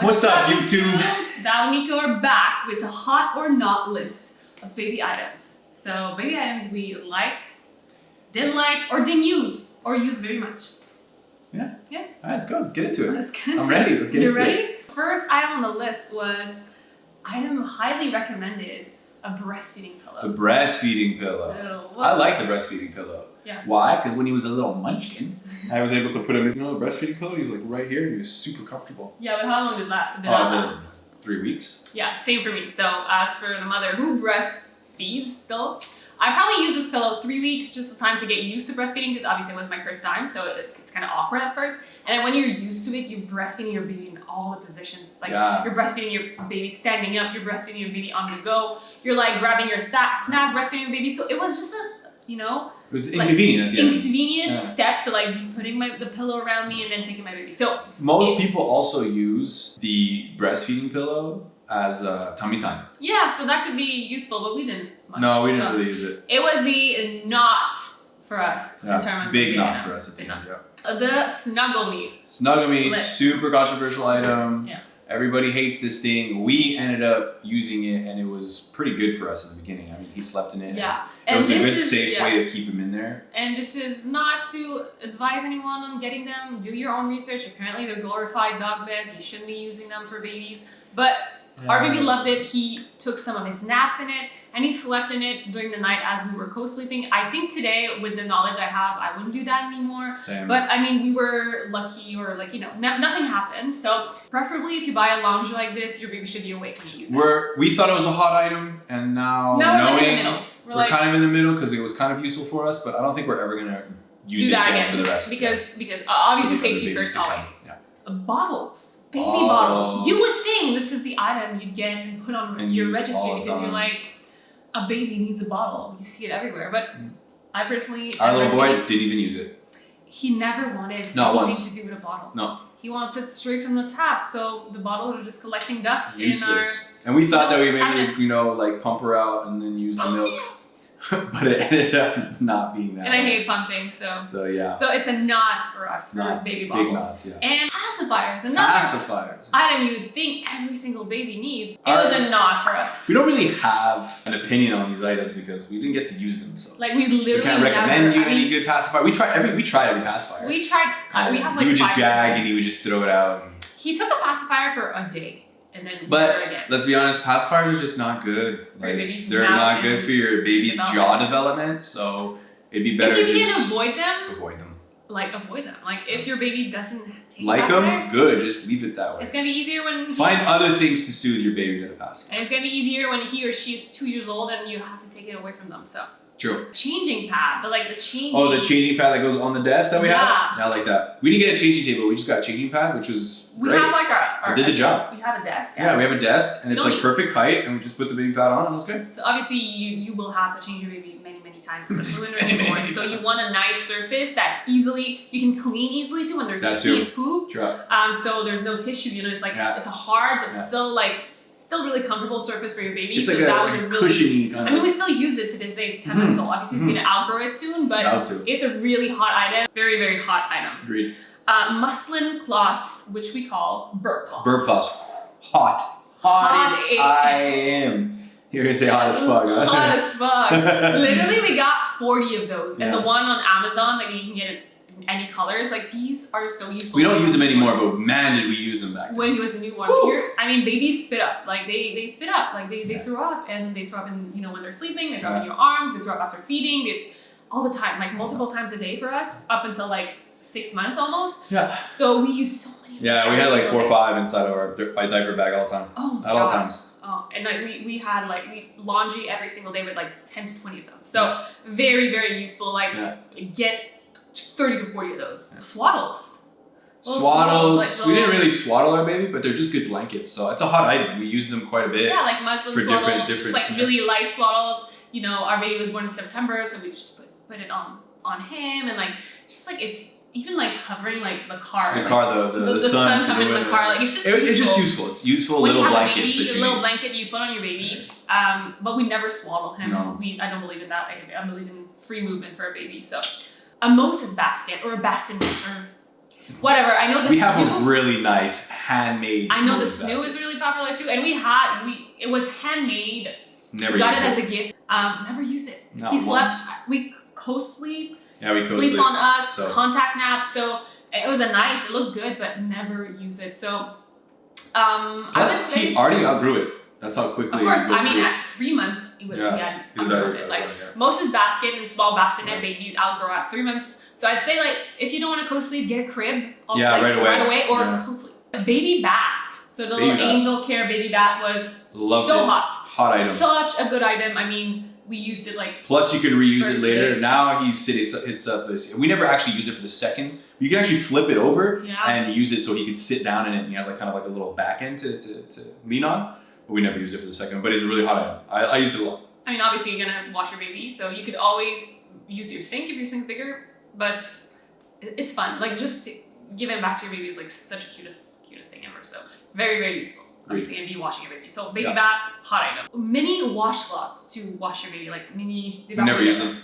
What's up, YouTube? Val and Nico are back with a hot or not list of baby items. So, baby items we liked, didn't like, or didn't use, or use very much. Yeah. Yeah. All right, let's go. Let's get into it. Let's get into I'm ready. Let's get You're into ready? it. First item on the list was item highly recommended, a breastfeeding pillow. The breastfeeding pillow. Ew, I like the breastfeeding pillow. Yeah. Why? Because when he was a little munchkin, I was able to put him in, the breastfeeding pillow. He was like right here, and he was super comfortable. Yeah, but how long did that last? 3 weeks. Yeah, same for me. So as for the mother who breastfeeds still, I probably use this pillow 3 weeks, just the time to get used to breastfeeding, because obviously it was my first time, so it's kind of awkward at first. And then when you're used to it, you're breastfeeding your baby in all the positions. Like you're breastfeeding your baby standing up, you're breastfeeding your baby on the go, you're like grabbing your snack, breastfeeding your baby. So it was just it was inconvenient at the end. Inconvenient step to like be putting the pillow around me and then taking my baby. So most people also use the breastfeeding pillow as tummy time. Yeah, so that could be useful, but we didn't much. No, we didn't really use it. It was the not for us in terms of big not for us at the end. Yeah. The Snuggle Me. Snuggle Me, super controversial item. Yeah. Everybody hates this thing. We ended up using it, and it was pretty good for us in the beginning. I mean, he slept in it. Yeah. It was a good, safe way to keep him in there. And this is not to advise anyone on getting them. Do your own research. Apparently, they're glorified dog beds. You shouldn't be using them for babies. But our baby loved it. He took some of his naps in it, and he slept in it during the night as we were co-sleeping. I think today, with the knowledge I have, I wouldn't do that anymore. Same. But I mean, we were lucky, or nothing happened. So preferably, if you buy a lounger like this, your baby should be awake when you use it. We thought it was a hot item, and now we're in the middle. We're kind of in the middle because it was kind of useful for us, but I don't think we're ever gonna use it again for the rest. Because obviously safety first always. Bottles. Baby bottles. You would think this is the item you'd get and put on your registry because you're like, a baby needs a bottle. You see it everywhere. But I personally... Our little boy didn't even use it. He never wanted anything to do with a bottle. No. He wants it straight from the tap, so the bottles are just collecting dust Useless. In our... And we thought that we maybe, like pump her out and then use the milk. But it ended up not being that. And I hate pumping, so yeah. So it's a not for us for baby bottles. Big nots, yeah. And pacifiers, another item you would think every single baby needs. It was a not for us. We don't really have an opinion on these items because we didn't get to use them. So like we literally can't recommend you any good pacifier. We tried every pacifier. We tried. We have like he would just 5 gag and he would just throw it out. He took a pacifier for a day. And then but let's be honest, pacifiers are just not good. Like, they're not good for your baby's jaw development, so it'd be better if you can avoid them. Avoid them. Like if your baby doesn't take like them, good. Just leave it that way. It's gonna be easier when find other things to soothe your baby than a pacifier. And it's gonna be easier when he or she is 2 years old and you have to take it away from them. So. True. Changing pad, but like the changing. Oh, the changing pad that goes on the desk that we have? Yeah, like that. We didn't get a changing table, we just got a changing pad, which was great. Have like our did the job. We have a desk. Yeah, we have a desk, and it's like perfect height, and we just put the baby pad on, and it was good. So obviously, you will have to change your baby many times, especially when they're newborn. So you want a nice surface that you can clean easily to when there's pee and poop. Sure. So there's no tissue, it's like, it's a hard, but still really comfortable surface for your baby. It's so like that was a cushiony kind of. I mean, we still use it to this day. It's 10 months old. Obviously, it's going to outgrow it soon, but it's a really hot item. Very, very hot item. Agreed. Muslin cloths, which we call burp cloths. Burp cloths. Hot as I am. You're going to say hot as fuck, huh? Hot as fuck. Literally, we got 40 of those. And the one on Amazon, like you can get it in any colors. Like these are so useful. We don't use them anymore, but man, did we use them back then. When he was a newborn. Babies spit up. Like they spit up. Like they throw up, and they throw up in, when they're sleeping, they throw up in your arms, they throw up after feeding, all the time, like multiple times a day for us, up until like 6 months almost. Yeah. So we use so many. Yeah, we had like 4 or 5 inside of our diaper bag all the time. Oh my God. At all times. Oh, and like we had laundry every single day with like 10 to 20 of them. So very, very useful. Get 30 to 40 of those. Swaddles. Swaddles. We didn't really swaddle our baby, but they're just good blankets. So it's a hot item. We use them quite a bit. Yeah, like muslin swaddles. Just like really light swaddles. Our baby was born in September, so we just put it on him, and it's even covering the car. The sun coming in the car. It's just useful. It's just useful. It's useful when little blankets. When you have a baby, a little blanket you put on your baby. But we never swaddle him. No. I don't believe in that. I believe in free movement for a baby. So a Moses basket or a bassinet or Whatever. I know the We have snoo. a really nice handmade. I know the basket. snoo is really popular too, and it was handmade. Never We got used it as a gift. Never used it. Not He slept. once. We co-sleep. Yeah, we Sleeps on us. so. Contact nap. So it was it looked good, but never use it. So I would Plus, say. he already outgrew it. That's how quickly. Of course, he went through it. at 3 months, he had He was outgrown already it. Like outgrown, yeah. most is basket and small bassinet babies outgrow at 3 months. So I'd say like if you don't want to co-sleep, get a crib. Yeah, right away. Or Yeah. co-sleep. A baby bath. So the Baby little bath. Angel Care baby bath was Loved so it. hot. Hot item. Such a good item. I mean, we used it like. Plus, you can reuse it First later. days. Now hits up this. We never actually used it for the second. You can actually flip it over Yeah. and use it so he could sit down in it, and he has like kind of like a little back end to lean on. But we never used it for the second. But it's a really hot item. I used it a lot. I mean, obviously you're gonna wash your baby, so you could always use your sink if your sink's bigger. But it's fun. Like just give it back to your baby is like such a cutest thing ever. So very, very useful. Obviously, and be washing your baby. So baby bath, hot item. Mini washcloths to wash your baby, like mini. Never use them.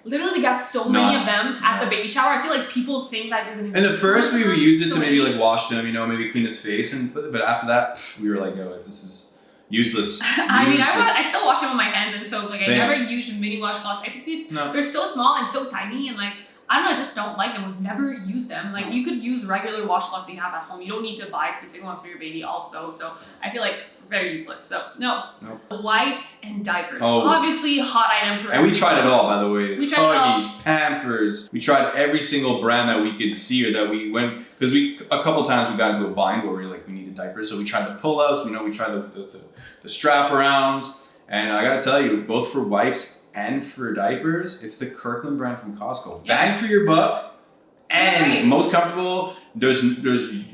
Literally, we got so many of them at the baby shower. I feel like people think that you're gonna. And the first we used it so to maybe many. like wash him, maybe clean his face, but after that we were like, oh, this is useless. I mean, Useless. I still wash them with my hands, and so like Same. I never use mini washcloths. I think No. they're so small and so tiny, and like I don't know, I just don't like them. We've never used them. Like you could use regular washcloths you have at home. You don't need to buy specific ones for your baby also. So I feel like very useless. So no. Nope. Wipes and diapers. Oh. Obviously hot item for And we tried it all, by the way. We tried it all. Huggies, Pampers. We tried every single brand that we could see or that we went, because a couple times we got into a bind where we were like, we needed diapers. So we tried the pull-ups, we tried the strap arounds. And I gotta tell you, both for wipes and for diapers, it's the Kirkland brand from Costco. Yeah. Bang for your buck and Right. most comfortable. There's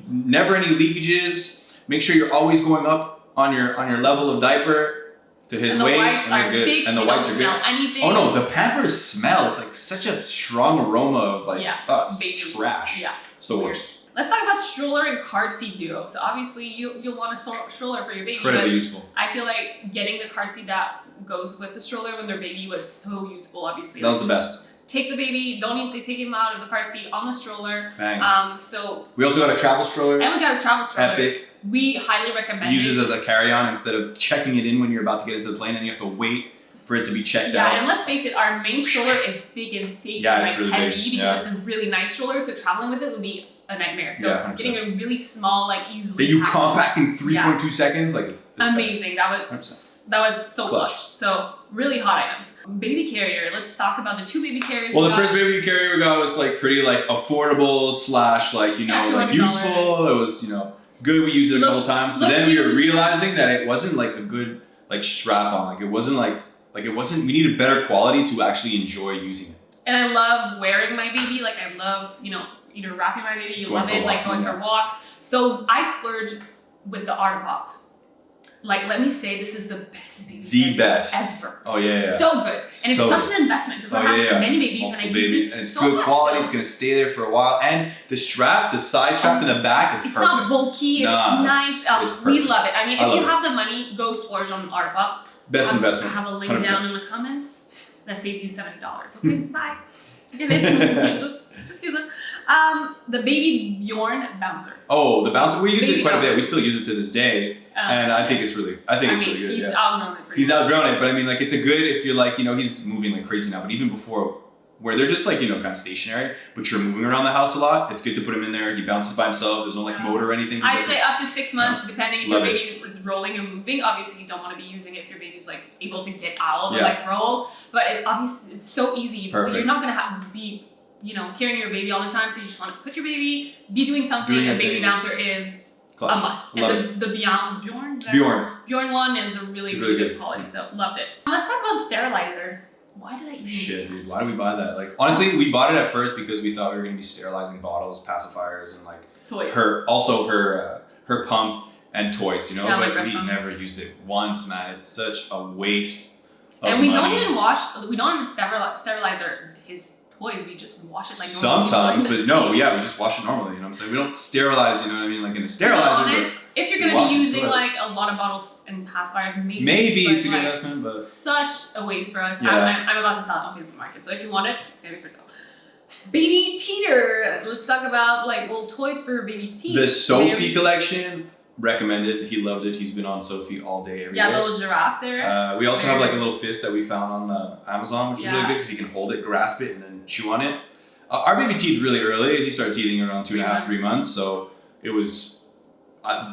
never any leakages. Make sure you're always going up on your level of diaper to his And the weight, wipes and are you're good. thick. And the they wipes don't are smell good. anything. Oh no, the Pampers smell. It's like such a strong aroma of like, oh, it's baby. trash. Yeah. It's the Weird. worst. Let's talk about stroller and car seat duo. So obviously you'll want a stroller for your baby. Incredibly but useful. I feel like getting the car seat that goes with the stroller when their baby was so useful. Obviously, That was the best. Take the baby. Don't need to take him out of the car seat on the stroller. Bang. So We also got a travel stroller. and we got a travel stroller. Epic. We highly recommend Uses it. as a carry-on instead of checking it in when you're about to get into the plane, and you have to wait for it to be checked Yeah, out. and let's face it, our main stroller is big and thick Yeah, and it's like really heavy big. because Yeah. it's a really nice stroller. So traveling with it would be a nightmare. So Yeah, 100%. getting a really small, like easily That you packed- compact in 3.2 seconds, like it's amazing. That was 100%. so Clutch. clutch. So really hot items. Baby carrier. Let's talk about the 2 baby carriers. Well, we the got. first baby carrier we got was like pretty like affordable / like Yeah, like $200. useful. It was good. We used it a couple times, but look then we were huge. realizing that it wasn't like a good like strap on. Like it wasn't like it wasn't. We needed better quality to actually enjoy using it. And I love wearing my baby. Like I love either wrapping my baby. You Going love for it. Like walks, going yeah. for walks. So I splurged with the Artipop. Like let me say, this is the best baby The carrier best. ever. Oh yeah. So good, and So it's such an investment because Oh, I have yeah. many babies Multiple and I use babies, it and it's so good much, quality. so- It's gonna stay there for a while, and the strap, the side strap in the back, it's It's perfect. not bulky. It's Nah, nice. it's We perfect. love it. I mean, I if you love it. have the money, go splurge on Artipop. Best investment. I have a link 100%. down in the comments that saves you $70. Okay, bye. Get it? just use it. The baby Bjorn bouncer. Oh, the bouncer. We use Baby it quite a bit. bouncer. We still use it to this day, and I think it's really good. He's Yeah. outgrown it pretty He's much. outgrown it, but I mean, like, it's a good if you're like, he's moving like crazy now. But even before, where they're just like, kind of stationary, but you're moving around the house a lot, it's good to put him in there. He bounces by himself. There's no like motor or anything. He I'd doesn't- say up to 6 months, depending if Love your it. baby is rolling and moving. Obviously, you don't want to be using it if your baby's like able to get out or Yeah. like roll. But obviously, it's so easy. Perfect. You're not gonna be carrying your baby all the time. So you just want to put your baby, be doing something. Doing A your baby things. bouncer is Clutch. a must. Love And the Bjorn Bjorn. one is a really, It's really really good good. quality. So loved it. Let's talk about sterilizer. Why did I even Shit, dude. Why did we buy that? Like, honestly, we bought it at first because we thought we were gonna be sterilizing bottles, pacifiers, and like toys? her pump and toys. Yeah, like but breast we pump. never used it once, man. It's such a waste. Of And we don't money. even sterilize his toys. We just wash it like normal Sometimes, people in but the no, sink. yeah, we just wash it normally. You know what I'm saying? We don't sterilize. You know what I mean? Like in a To be sterilizer. honest, if you're we gonna wash be his using toilet. like a lot of bottles and pacifiers, But maybe. maybe but, it's a good like, investment, but such a waste for us. Yeah. I'm about to sell it on Facebook Market, so if you want it, it's gonna be for sale. Baby teeter. Let's talk about like little toys for baby's teeth. The Sophie collection, recommended. He loved it. He's been on Sophie all day, every day. Yeah, a little giraffe there. We also have like a little fist that we found on Amazon, which is really good because he can hold it, grasp it, and then chew on it. Our baby teeth really early. He started teething around 2.5, 3 months. So it was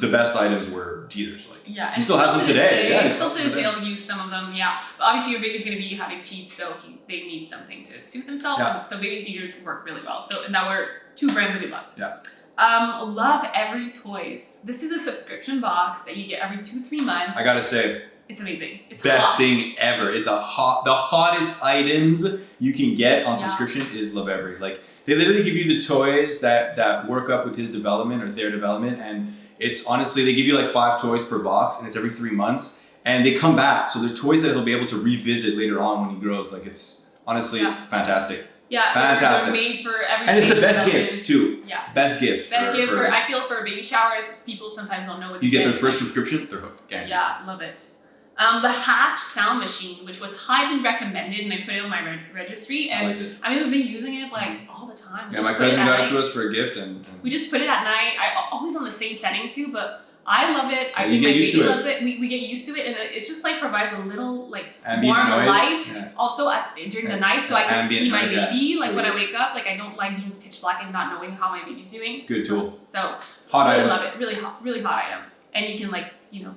the best items were teethers. Like yeah, he still has them today. Yeah, still to this day, he'll use some of them. Yeah, but obviously your baby's gonna be having teeth, so they need something to soothe themselves. Yeah. So baby teethers work really well. So and that were 2 brands that we loved. Yeah. Love Every Toys. This is a subscription box that you get every 2-3 months. I gotta say, it's amazing. It's best hot. thing ever. It's the hottest items you can get on subscription is Love Every. Like they literally give you the toys that work up with his development or their development, and it's honestly they give you like 5 toys per box, and it's every 3 months, and they come back. So they're toys that he'll be able to revisit later on when he grows. Like it's honestly fantastic. Yeah, fantastic. They're made for every. And it's the best gift too. Yeah. Best gift. Best gift for I feel for a baby shower. People sometimes don't know what to you get their first subscription, they're hooked. Guaranteed. Yeah, love it. The Hatch sound machine, which was highly recommended, and I put it on my registry, and I mean we've been using it like all the time. Yeah, my cousin got it to us for a gift, and we just put it at night. Always on the same setting too, but I love it. I think my baby loves it. We get used to it, and it's just like provides a little like ambient warm noise. Light. Yeah. Also during the night, so I can see my baby. Like so when I wake up, like I don't like being pitch black and not knowing how my baby's doing. Good tool. So hot really item. love it. Really hot item, and you can like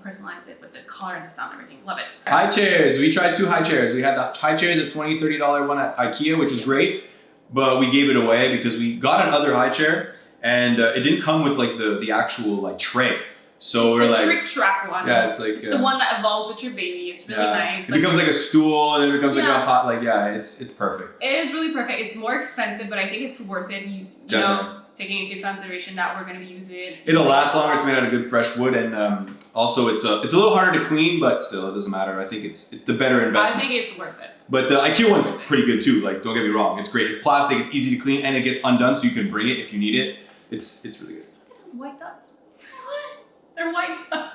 personalize it with the color and the sound and everything. Love it. High chairs. We tried 2 high chairs. We had the high chairs, a $20, $30 one at IKEA, which was great, but we gave it away because we got another high chair, and it didn't come with like the actual like tray. So we're like, trick track one. Yeah, it's like the one that evolves with your baby. It's really nice. It becomes like a stool, and it becomes like a hot it's perfect. It is really perfect. It's more expensive, but I think it's worth it. You know, taking into consideration that we're gonna be using it. It'll last longer. It's made out of good fresh wood, and also it's a little harder to clean, but still it doesn't matter. I think it's the better investment. I think it's worth it. But the IKEA one's pretty good too. Like don't get me wrong, it's great. It's plastic. It's easy to clean, and it gets undone, so you can bring it if you need it. It's really good. Look at those white dots. They're white ducks.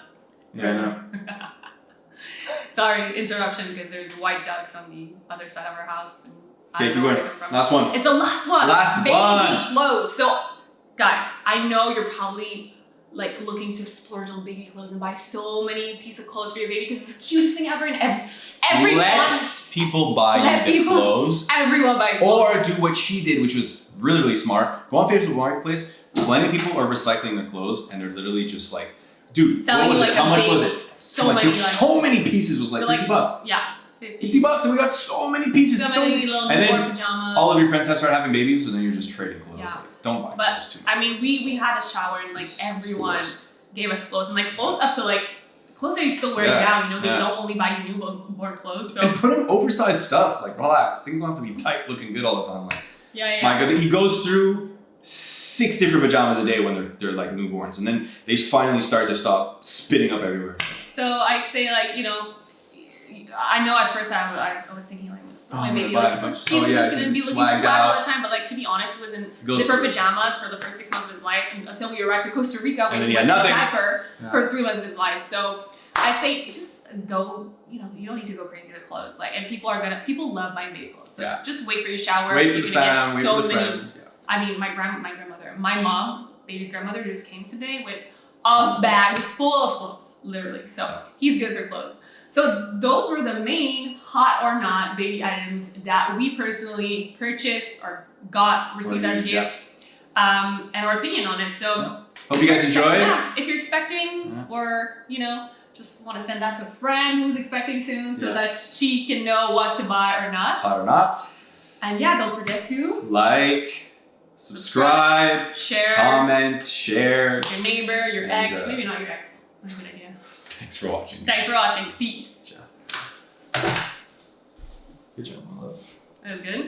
Yeah, I know. Sorry, interruption, because there's white ducks on the other side of our house. And Okay, keep going. Last one. It's the last one. Last baby one. clothes. So, guys, I know you're probably like looking to splurge on baby clothes and buy so many pieces of clothes for your baby because it's the cutest thing ever. And everyone. Let people buy you the clothes. Everyone buy clothes. Or do what she did, which was really smart. Go on Facebook Marketplace. Plenty of people are recycling their clothes, and they're literally just like, dude, selling what was like it? How much was it? So many. So many pieces was like $50. Yeah, 50 $50, and we got so many pieces. So many little and then pajamas. all of your friends have started having babies, so then you're just trading clothes. Yeah. Like, don't buy clothes too much. I mean, we had a shower, and like everyone gave us clothes, and like clothes up to like clothes that you're still wearing now. You know, they don't only buy you newborn clothes. So and put in oversized stuff. Like relax, things don't have to be tight, looking good all the time. Like my God, he goes through 6 different pajamas a day when they're like newborns, and then they finally start to stop spitting up everywhere. So I'd say like I know at first I was thinking like my baby looks so cute, he's gonna be looking swag all the time, but like to be honest, he was in zipper pajamas for the first 6 months of his life until we arrived to Costa Rica when he was in a diaper for 3 months of his life. So I'd say just go, you don't need to go crazy with clothes. Like, and people love buying baby clothes. So just wait for your shower. Wait for the fam, wait for the friends. I mean, my grandmother, my mom, baby's grandmother, just came today with a bag full of clothes, literally. So he's good for clothes. So those were the main hot or not baby items that we personally purchased or received as a gift, and our opinion on it. So hope you guys enjoyed. Yeah, if you're expecting or just want to send that to a friend who's expecting soon, so that she can know what to buy or not. Hot or not. And don't forget to like, subscribe, share, comment, share. Your neighbor, your ex, maybe not your ex. That's a good idea. Thanks for watching. Thanks for watching. Peace. Good job, my love. That was good.